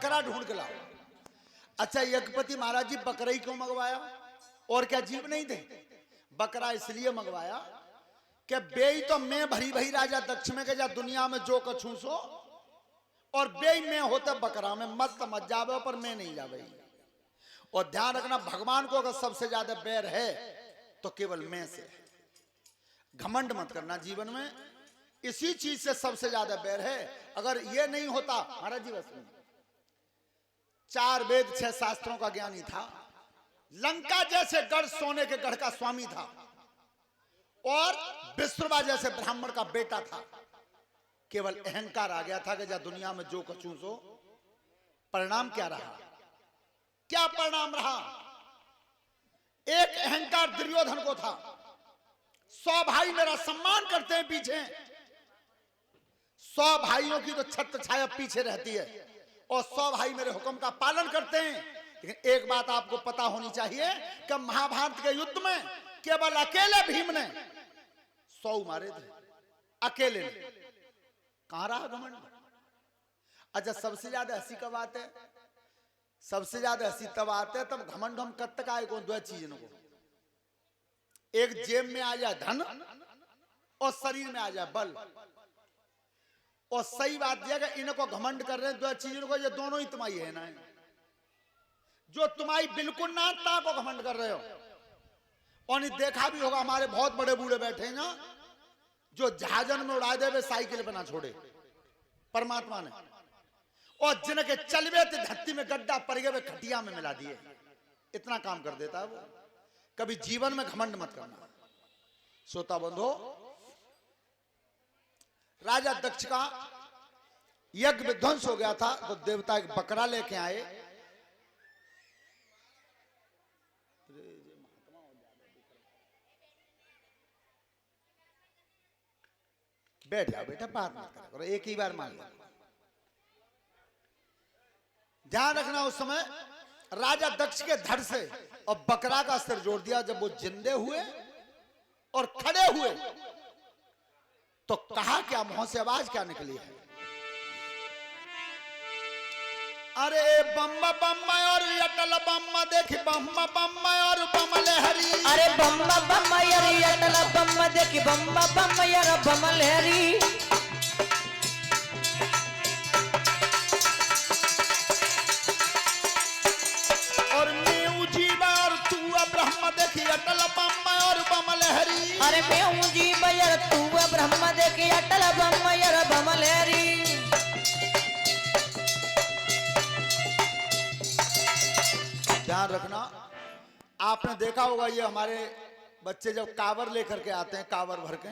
बकरा ढूंढ के लाओ। अच्छा यज्ञपति महाराज जी बकरा ही क्यों मंगवाया? और क्या जीव नहीं थे? बकरा इसलिए मंगवाया कि बेई तो मैं भरी भरी राजा दक्ष में के जा दुनिया में जो कछू सो, और बेई में होता बकरा में मत जावे पर मैं नहीं जावे। और ध्यान रखना भगवान को अगर सबसे ज्यादा बैर है तो केवल मैं से है। घमंड मत करना जीवन में, इसी चीज से सबसे ज्यादा बैर है। अगर ये नहीं होता, महाराज जी बस 4 वेद 6 शास्त्रों का ज्ञानी था, लंका जैसे गढ़ सोने के गढ़ का स्वामी था, और विश्रवा जैसे ब्राह्मण का बेटा था। केवल अहंकार आ गया था कि जा दुनिया में जो कछू सो। परिणाम क्या रहा? क्या परिणाम रहा? एक अहंकार दुर्योधन को था, 100 भाई मेरा सम्मान करते हैं पीछे, 100 भाइयों की तो छत्र छाया पीछे रहती है, और 100 भाई मेरे हुक्म का पालन करते हैं। लेकिन एक बात आपको पता होनी चाहिए कि महाभारत के युद्ध में केवल अकेले भीम ने 100 मारे थे, अकेले ने। कहां रहा घमंड? अच्छा सबसे ज्यादा हंसी कब आते है? सबसे ज्यादा हंसी तब आते है तब घमंड हम कब तक आए को 2 चीजों को, एक जेब में आ जाए धन और शरीर में आ जाए बल। और सही बात यह है कि इनको घमंड कर रहे हैं 2 चीजों को, ये दोनों ही तुम्हारी है ना। जो तुम्हारी बिल्कुल ना ता को घमंड कर रहे हो। और नहीं देखा भी होगा हमारे बहुत बड़े बूढ़े बैठे हैं ना, जो जहाजन में उड़ा दे वे साइकिल पे ना छोड़े परमात्मा ने, और जिनके चलवे थे धरती में गड्ढा पड़ गए वे खटिया में मिला दिए। इतना काम कर देता है वो। कभी जीवन में घमंड मत करना। श्रोता बंधो, राजा दक्ष का यज्ञ विध्वंस हो गया था तो देवता एक बकरा लेके आए। बैठ जाओ बेटा, बात मत करो, एक ही बार मान लो। ध्यान रखना उस समय राजा दक्ष के धड़ से और बकरा का सिर जोड़ दिया। जब वो जिंदे हुए और खड़े हुए तो कहा क्या, मुंह से आवाज क्या निकली है? अरे बम्मा बम्मा और अटल बम्मा देखी बम्मा बम्मा और बमल हरी। अरे बम्मा बम्मा यार अटल बम्मा देखी बम्मा बम्मा यार बमल हरी। और मैं जीवा और तू ब्रह्म देखी अटल बम्मा और बमल हरी। अरे मैं जीवा यार तू ब्रह्म देखी अटल बम्मा यार बमल हरी। ध्यान रखना, आपने देखा होगा ये हमारे बच्चे जब कावर लेकर के आते हैं, कावर भर के,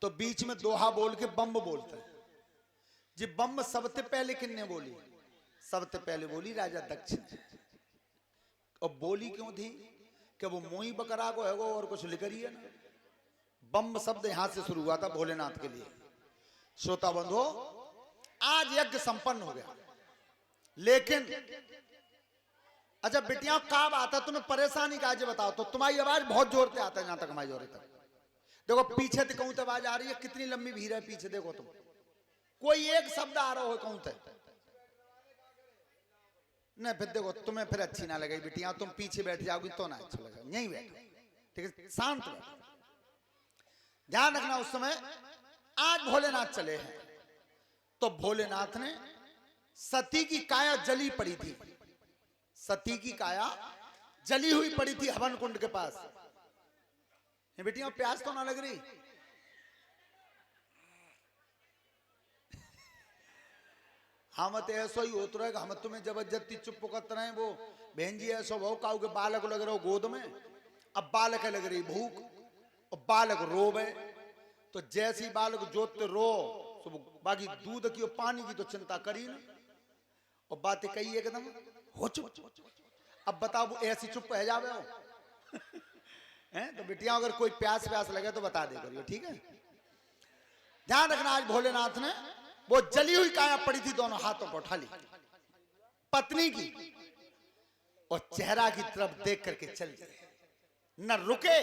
तो बीच में दोहा बोल के बम्ब बोलते हैं। जी बम्ब सबसे पहले किन्ने बोली? सबसे पहले बोली राजा दक्ष ने। और बोली क्यों थी? कि वो मोई बकरा को है वो और कुछ लिख रही है ना। बम्ब शब्द यहां से शुरू हुआ था भोलेनाथ के लिए। श्रोता बंधो, आज यज्ञ संपन्न हो गया, लेकिन अच्छा बेटियां काब आता तुम्हें परेशानी का बताओ तो तुम्हारी आवाज बहुत जोर से आता है, जहां तक हमारी जोर तक। देखो पीछे से कहूं तो आवाज आ रही है, कितनी लंबी भीड़ है पीछे। देखो तुम, कोई एक शब्द आ रहा हो कहूं तो नहीं, फिर देखो तुम्हें फिर अच्छी ना लगे बेटियां, तुम पीछे बैठ जाओगी तो ना अच्छा लगेगा। यहीं बैठो, ठीक है, शांत बैठो। ध्यान रखना उस समय आज भोलेनाथ चले हैं तो भोलेनाथ ने सती की काया जली पड़ी थी। सती की काया जली हुई पड़ी थी हवन कुंड के पास। बेटियों प्यास तो ना लग रही? हम तो ऐसा ही होता रहेगा, हम तुम्हें जबरदस्ती चुप करते रहे। वो बहन जी ऐसा भाव काऊ के बालक लग रहे हो गोद में, अब बालक लग रही भूख और बालक रोवे, तो जैसी बालक जोतते रो तो बाकी दूध की और पानी की तो चिंता करी ना, और बातें कही एकदम हो चुप। अब बताओ वो ऐसी चुप है जावे हो हैं? तो बेटियां अगर कोई प्यास प्यास लगे तो बता दे करियो, ठीक है। ध्यान रखना, आज भोलेनाथ ने वो जली हुई काया पड़ी थी दोनों हाथों पर उठा ली पत्नी की, और चेहरा की तरफ देख करके चल दिए। न रुके,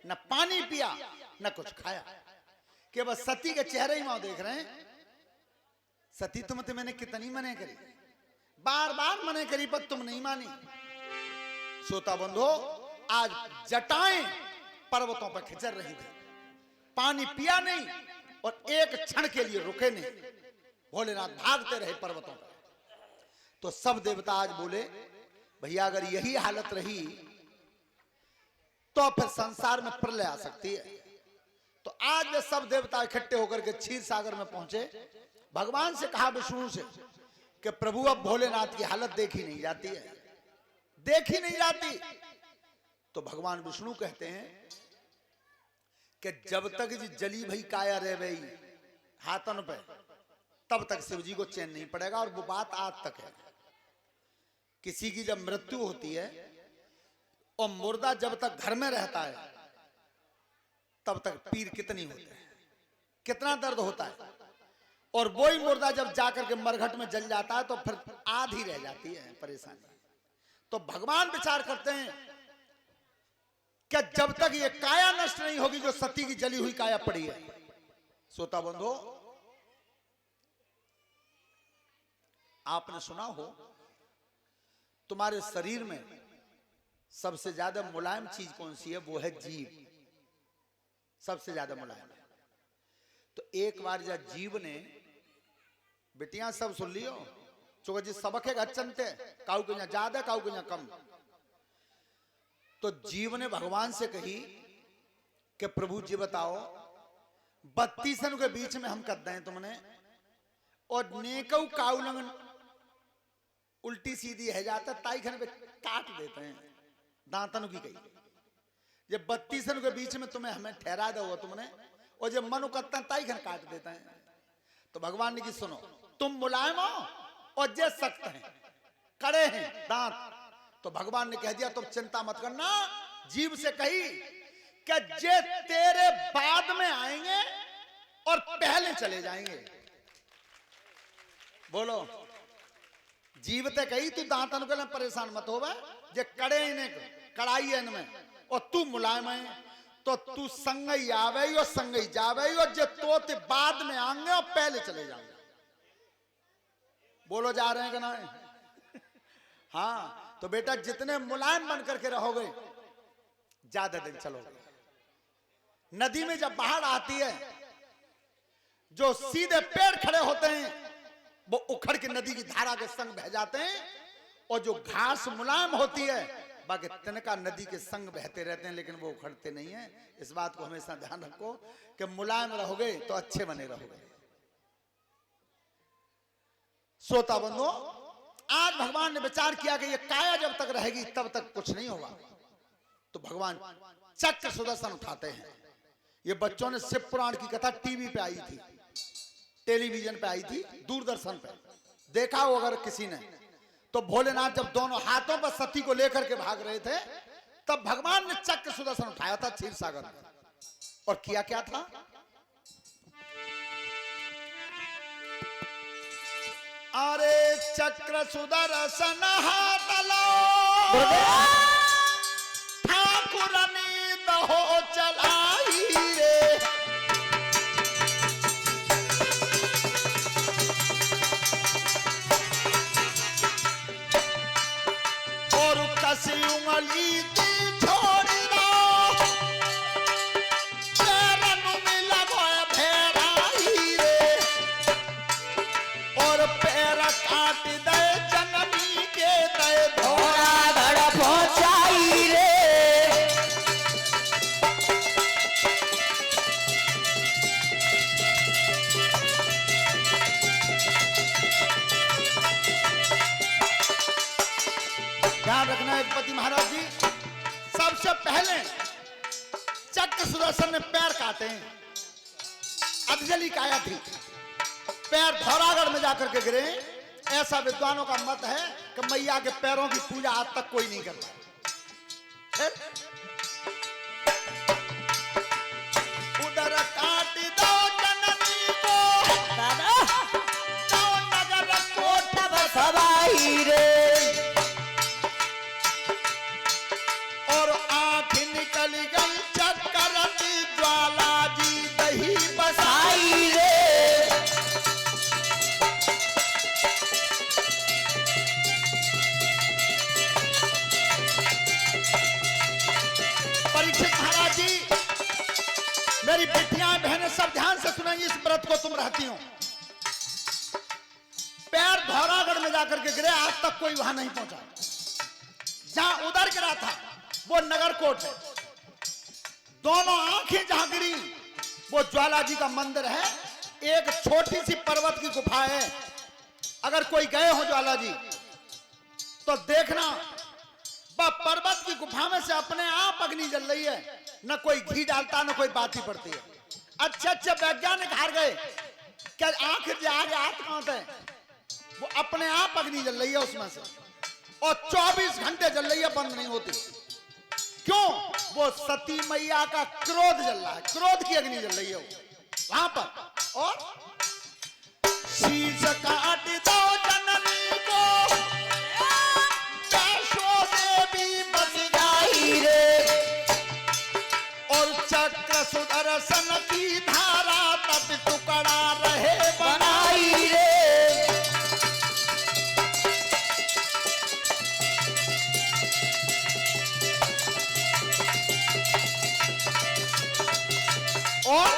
न पानी पिया, न कुछ खाया, केवल सती के चेहरे ही वहां देख रहे हैं। सती तुम मैंने कितनी मने करी, बार बार मने करी पर तुम नहीं मानी। श्रोता बंधो, आज जटाएं पर्वतों पर खिंचर रही थी, पानी पिया नहीं और एक क्षण के लिए रुके नहीं। भोलेनाथ भागते रहे पर्वतों पर। तो सब देवता आज बोले भैया अगर यही हालत रही तो फिर संसार में प्रलय आ सकती है। तो आज वे सब देवता इकट्ठे होकर के क्षीर सागर में पहुंचे। भगवान से कहा विष्णु से कि प्रभु अब भोलेनाथ की हालत देखी नहीं जाती है, देखी नहीं जाती। तो भगवान विष्णु कहते हैं कि जब तक जी जली भई काया रह गई हाथन पे, तब तक शिव जी को चैन नहीं पड़ेगा। और वो बात आज तक है। किसी की जब मृत्यु होती है और मुर्दा जब तक घर में रहता है तब तक पीर कितनी होती है, कितना दर्द होता है। और वही मुर्दा जब जाकर के मरघट में जल जाता है तो फिर आधी रह जाती है परेशानी। तो भगवान विचार करते हैं कि जब तक ये काया नष्ट नहीं होगी जो सती की जली हुई काया पड़ी है। श्रोता बंधो, आपने सुना हो तुम्हारे शरीर में सबसे ज्यादा मुलायम चीज कौन सी है? वो है जीभ। सबसे ज्यादा मुलायम है। तो एक बार जब जीव ने, बेटियां सब सुन लियो, चूंकि जी सबक है चलते काऊ के ज्यादा काऊ के कम। तो जीव ने भगवान से कही कि प्रभु जी बताओ 32 के बीच में हम कर दें तुमने, और नेकऊ काउलंग उल्टी सीधी है जाता ताईखन पे काट देते हैं दांतन की कही। ये 32 के बीच में तुम्हें हमें ठहरा दो तुमने, और जब मन करता ताईखन काट देता है। तो भगवान ने की सुनो, तुम मुलायम हो और जे सख्त हैं, कड़े हैं दांत। तो भगवान ने कह दिया तुम चिंता मत करना। जीव से कही कि जे तेरे बाद में आएंगे और पहले चले जाएंगे। बोलो, जीव ते कही तू दांतन के लिए परेशान मत हो, जे कड़े इन्हें कड़ाई है इनमें, और तू मुलायम है तो तू संगई आवे और संगई जावे, और जे तोते बाद में आएंगे और पहले चले जाएंगे। बोलो, जा रहे हैं कि नहीं? हाँ, तो बेटा जितने मुलायम बन करके रहोगे ज्यादा दिन चलोगे। नदी में जब बाढ़ आती है, जो सीधे पेड़ खड़े होते हैं वो उखड़ के नदी की धारा के संग बह जाते हैं, और जो घास मुलायम होती है बाकी तिनका नदी के संग बहते रहते हैं, लेकिन वो उखड़ते नहीं है। इस बात को हमेशा ध्यान रखो कि मुलायम रहोगे तो अच्छे बने रहोगे। श्रोता बंधु, आज भगवान ने विचार किया कि ये काया जब तक रहेगी तब तक कुछ नहीं होगा। तो भगवान चक्र सुदर्शन उठाते हैं। ये बच्चों ने शिव पुराण की कथा टीवी पे आई थी, टेलीविजन पे आई थी, दूरदर्शन पे देखा हो अगर किसी ने। तो भोलेनाथ जब दोनों हाथों पर सती को लेकर के भाग रहे थे, तब भगवान ने चक्र सुदर्शन उठाया था क्षीर सागर में। और किया क्या था? अरे चक्र सुदर्शन हाथ लो ठाकुरनी दहो चलाई रे, और कसी उंगली दी छोड़ी दो चरण में लगो भेराई रे, और पैर काट दे जननी के दे घोड़ा धड़ पहुंचाई रे। ध्यान रखना है पति महाराज जी, सबसे पहले चक्र सुदर्शन ने पैर काटे हैं। अधजली काया थी, पैर धौरागढ़ में जाकर के गिरे। ऐसा विद्वानों का मत है कि मैया के पैरों की पूजा आज तक कोई नहीं करता। उधर काट दो जननी को दो नगर कोट सवाई रे, और आंख निकल गई चक्कर की ज्वाला जी दही बसाई आई रे। मेरी बेटियां बहनें सब ध्यान से सुनेंगी, इस व्रत को तुम रहती हो। पैर धौरागढ़ में जाकर के गिरे, आज तक कोई वहां नहीं पहुंचा। जहां उधर गिरा था वो नगरकोट है। दोनों आंखें जहां गिरी वो ज्वाला जी का मंदिर है। एक छोटी सी पर्वत की गुफा है। अगर कोई गए हो ज्वाला जी तो देखना, वह पर्वत की गुफा में से अपने आप अग्नि जल रही है। न कोई घी डालता, न कोई बाती पड़ती है। अच्छे अच्छे वैज्ञानिक हार गए, क्या आंख आगे हाथ कहां है, वो अपने आप अग्नि जल रही है उसमें से, और 24 घंटे जल रही है, बंद नहीं होती। क्यों? वो सती मैया का क्रोध जल रहा है, क्रोध की अग्नि जल रही है वहां पर। और शीश काट दो जननी को, वैष्णो देवी बस गाई रे, और चक्र सुदर्शन की धारा तब टुकड़ा रहे बनाई रे। और